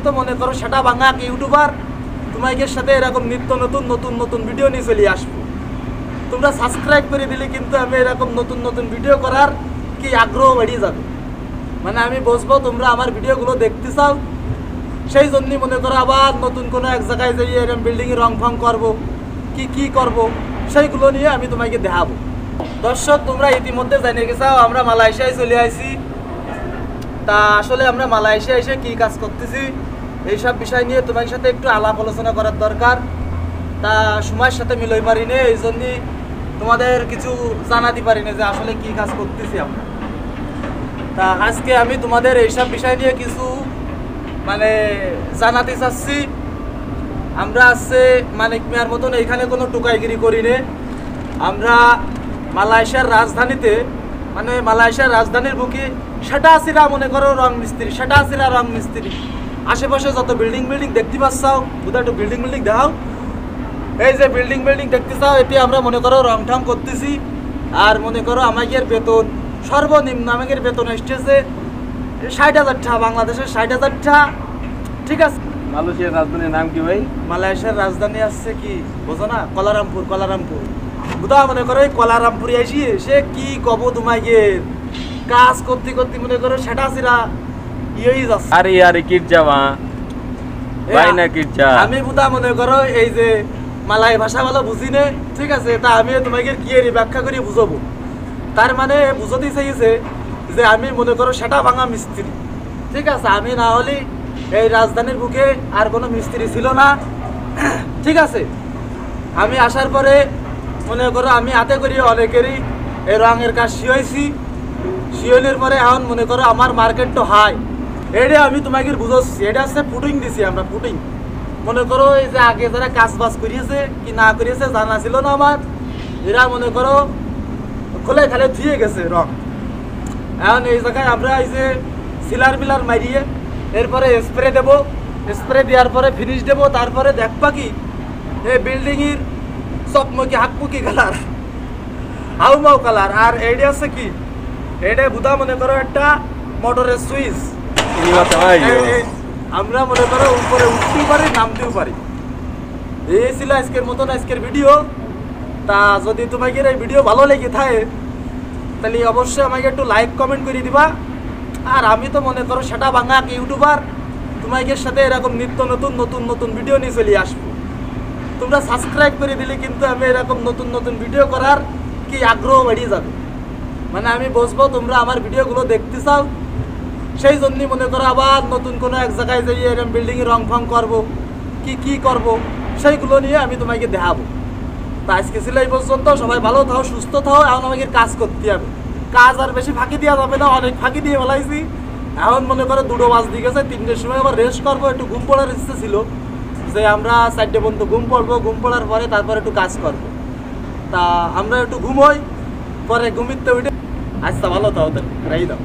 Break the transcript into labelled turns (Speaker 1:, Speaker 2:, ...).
Speaker 1: তো মনে করো সেটা ভাঙা ইউটিউবার, তোমাদের সাথে এরকম নিত্য নতুন নতুন নতুন ভিডিও নিয়ে চলে আসবো। তোমরা সাবস্ক্রাইব করে দিলে কিন্তু আমি এরকম নতুন নতুন ভিডিও করার কি আগ্রহ বেড়ে যাবে। মানে আমি বসবো তোমরা আমার ভিডিওগুলো দেখতে চাও, সেই জন্যই মনে করো আবার নতুন কোনো এক জায়গায় যাই এরকম বিল্ডিংয়ে রং ফং করবো, কি করব সেইগুলো নিয়ে আমি তোমাকে দেখাবো। দর্শক, তোমরা ইতিমধ্যে জানিয়ে গেছাও আমরা মালয়েশিয়ায় চলে আসি। তা আসলে আমরা মালয়েশিয়া এসে কি কাজ করতেছি এইসব বিষয় নিয়ে তোমার সাথে একটু আলাপ আলোচনা করার দরকার। তা সময়ের সাথে মিলই পারি না, এই জন্যই তোমাদের কিছু জানাতে পারি না যে আসলে কি কাজ করতেছি আমরা। তা আজকে আমি তোমাদের এইসব বিষয় নিয়ে কিছু মানে জানাতে চাচ্ছি। আমরা আসছে মানিক মিয়ার মতন এইখানে কোনো টুকাইগিরি করি নে। আমরা মালয়েশিয়ার রাজধানীতে মানে মালয়েশিয়ার রাজধানীর বুকে সেটা আসিরা মনে করো রং মিস্ত্রি, সেটা আসিরা রং মিস্ত্রি। আশেপাশে যত বিল্ডিং দেখতে পাচ্ছাও, কোথাও একটু বিল্ডিং দেখাও। এই যে বিল্ডিং দেখতে চাও, এটি আমরা মনে করো রং ঠং করতেছি। আর মনে করো আমাদের বেতন সর্বনিম্ন, আমাদের বেতন এসেছে 60,000 টাকা, বাংলাদেশের 60,000 টাকা। ঠিক আছে।
Speaker 2: মালয়েশিয়ার রাজধানীর নাম কি ভাই?
Speaker 1: মালয়েশিয়ার রাজধানী আসছে কি বোঝো না? কলারামপুর। বুধা মনে করো এই কলারামপুরে আসি সে কি কব তোমাকে কাজ করতে করতে মনে করো সেটা সিরা ইয়েই যাচ্ছে।
Speaker 2: আরে কিরজামা ভাই না কিরজা।
Speaker 1: আমি বুধা মনে করো এই যে মালয় ভাষা ভালো বুঝি নে, ঠিক আছে। তা আমি তোমাকে কি এর ব্যাখ্যা করে বুঝাবো। তার মানে বুঝতে চাইছে যে আমি মনে করো সেটা ভাঙা মিস্ত্রি, ঠিক আছে। আমি না হলে এই রাজধানীর বুকে আর কোনো মিস্ত্রি ছিল না, ঠিক আছে। আমি আসার পরে মনে করো আমি হাতে করি অনেকেরই এই রঙের কাজ শিয়েছি। শিয়নের পরে এখন মনে করো আমার মার্কেট তো হাই। এটা আমি তোমাকে বুঝাচ্ছি, এটা হচ্ছে পুটিং দিছি আমরা, পুটিং। মনে করো এই যে আগে যারা কাজ বাজ করিয়েছে কি না করিয়েছে জানা ছিল না আমার, এরা মনে করো খোলে খালে ধুয়ে গেছে রং। এখন এই জায়গায় আমরা এই যে সিলার মিলার মারিয়ে এরপরে স্প্রে দেবো, স্প্রে দেওয়ার পরে ফিনিশ দেবো। তারপরে দেখবা কি এই বিল্ডিংয়ের চকমকি হাকমুকি কালার, হাউমাউ কালার। আর এইটা আছে কি, এটা বুধা মনে করো একটা মোটরের সুইচ। আমরা মনে করো উপরে উঠতেও পারি, নামতেও পারি। এই ছিল আজকের মতন আজকের ভিডিও। তা যদি তোমাকে এই ভিডিও ভালো লেগে থাকে তাহলে অবশ্যই আমাকে একটু লাইক কমেন্ট করে দিবা। আর আমি তো মনে করো সেটা ভাঙা ইউটিউবার, তোমাদের সাথে এরকম নিত্য নতুন নতুন নতুন ভিডিও নিয়ে চলে আসবো। তোমরা সাবস্ক্রাইব করে দিলে কিন্তু আমি এরকম নতুন নতুন ভিডিও করার কি আগ্রহ বেড়ে যাবে। মানে আমি বসবো তোমরা আমার ভিডিওগুলো দেখতে চাও, সেই জন্যই মনে করো আবার নতুন কোনো এক জায়গায় যাই এরকম বিল্ডিংয়ে রং ফং করবো, কি করব সেইগুলো নিয়ে আমি তোমাকে দেখাবো। তা আজকে ছিল এই পর্যন্ত। সবাই ভালো থাও, সুস্থ থাও। এখন আমাকে কাজ করতে হবে, কাজ আর বেশি ফাঁকি দেওয়া যাবে না, অনেক ফাঁকি দিয়ে ফেলাইছি। এখন মনে করো 2টো বাজতে গেছে, 3টের সময় আবার রেস্ট করবো। একটু ঘুম পড়ার ইচ্ছে ছিল যে আমরা 4টে পর্যন্ত ঘুম পড়বো, ঘুম পড়ার পরে তারপরে একটু কাজ করবো। তা আমরা একটু ঘুমোই, পরে ঘুমিতে উঠে। আচ্ছা ভালো থাও, তাই দাও।